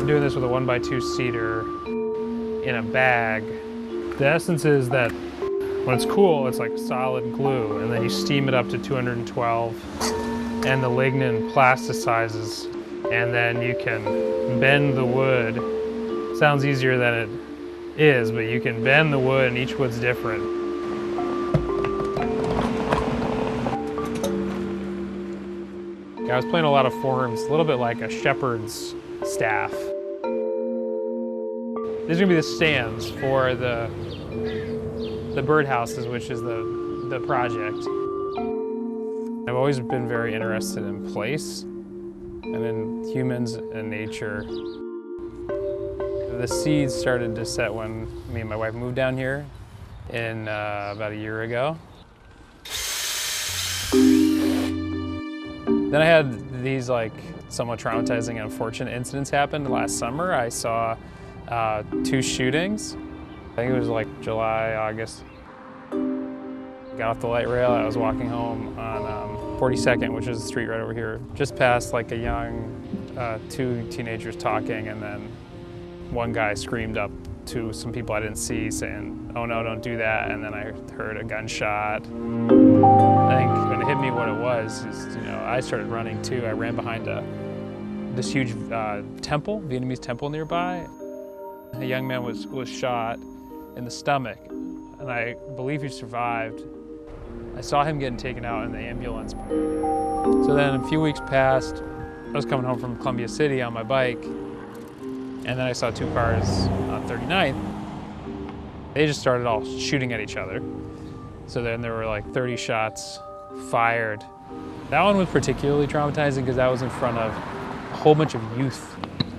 doing this with a 1x2 seater in a bag. The essence is that when it's cool, it's like solid glue, and then you steam it up to 212, and the lignin plasticizes, and then you can bend the wood. Sounds easier than it is, but you can bend the wood, and each wood's different. I was playing a lot of forms, a little bit like a shepherd's staff. These are gonna be the stands for the birdhouses, which is the project. I've always been very interested in place and in humans and nature. The seeds started to set when me and my wife moved down here in about a year ago. Then I had these like somewhat traumatizing and unfortunate incidents happen. Last summer I saw 2 shootings. I think it was like July, August. Got off the light rail, I was walking home on 42nd, which is the street right over here. Just past like a young, 2 teenagers talking, and then one guy screamed up to some people I didn't see saying, "Oh no, don't do that." And then I heard a gunshot. I think when it hit me what it was is, I started running too. I ran behind this huge temple, Vietnamese temple nearby. A young man was shot in the stomach, and I believe he survived. I saw him getting taken out in the ambulance. So then a few weeks passed. I was coming home from Columbia City on my bike, and then I saw 2 cars on 39th. They just started all shooting at each other. So then there were like 30 shots fired. That one was particularly traumatizing because that was in front of a whole bunch of youth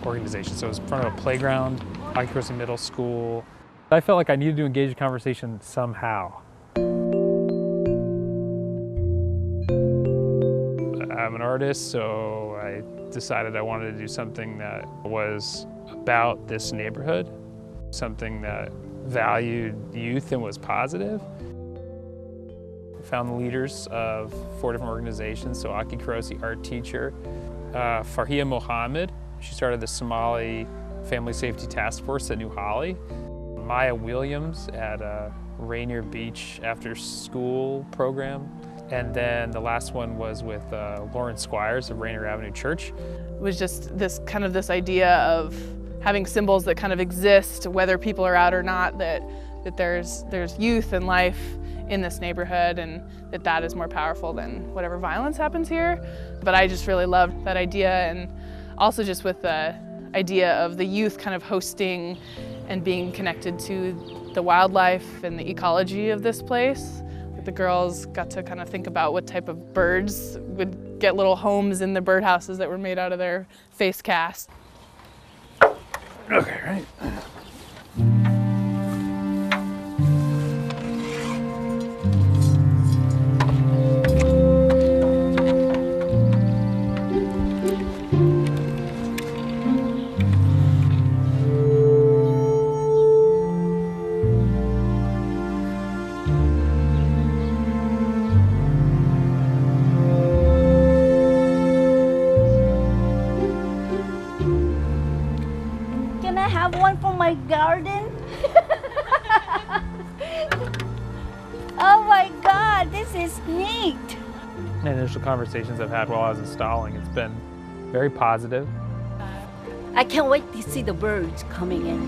organizations. So it was in front of a playground, Kurose Middle School. I felt like I needed to engage the conversation somehow. I'm an artist, so I decided I wanted to do something that was about this neighborhood, something that valued youth and was positive. I found the leaders of 4 different organizations, so Aki Kurose, art teacher, Farhia Mohammed, she started the Somali Family Safety Task Force at New Holly, Maya Williams at Rainier Beach after school program, and then the last one was with Lauren Squires of Rainier Avenue Church. It was just this idea of having symbols that kind of exist, whether people are out or not, that there's youth and life in this neighborhood, and that is more powerful than whatever violence happens here. But I just really loved that idea, and also just with the idea of the youth kind of hosting and being connected to the wildlife and the ecology of this place. The girls got to kind of think about what type of birds would get little homes in the birdhouses that were made out of their face cast. Okay, right. One for my garden. Oh my God, this is neat. The initial conversations I've had while I was installing, it's been very positive. I can't wait to see the birds coming in.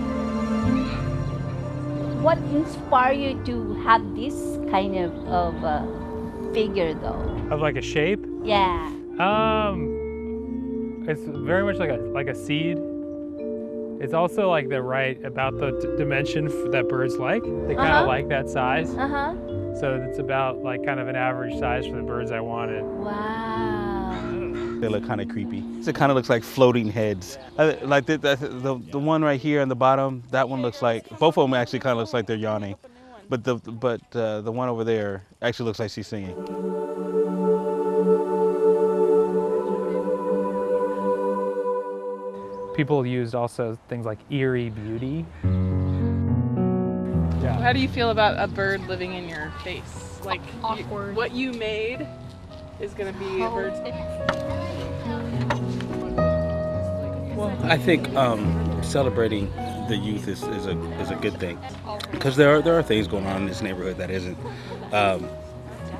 What inspired you to have this kind of figure though? Of like a shape? Yeah. It's very much like a seed. It's also like about the dimension that birds like. They kind of like that size. So it's about like kind of an average size for the birds I wanted. Wow. They look kind of creepy. It kind of looks like floating heads. Like the one right here on the bottom, that one looks like, both of them actually kind of looks like they're yawning. But the one over there actually looks like she's singing. People used also things like eerie beauty. Yeah. How do you feel about a bird living in your face? Like awkward. What you made is going to be a bird's. Well, I think celebrating the youth is a good thing, because there are things going on in this neighborhood that isn't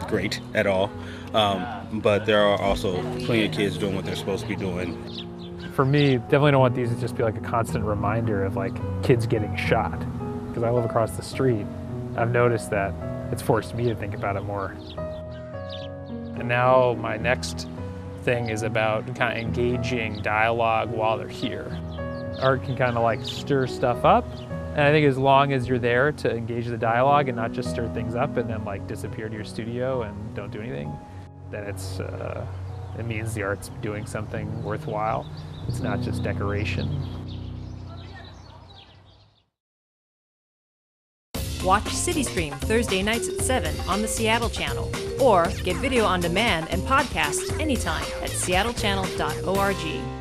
great at all, but there are also plenty of kids doing what they're supposed to be doing. For me, definitely don't want these to just be like a constant reminder of like kids getting shot, because I live across the street. I've noticed that it's forced me to think about it more. And now my next thing is about kind of engaging dialogue while they're here. Art can kind of like stir stuff up, and I think as long as you're there to engage the dialogue and not just stir things up and then like disappear to your studio and don't do anything, then it means the art's doing something worthwhile. It's not just decoration. Watch CityStream Thursday nights at 7 on the Seattle channel, or get video on demand and podcast anytime at seattlechannel.org.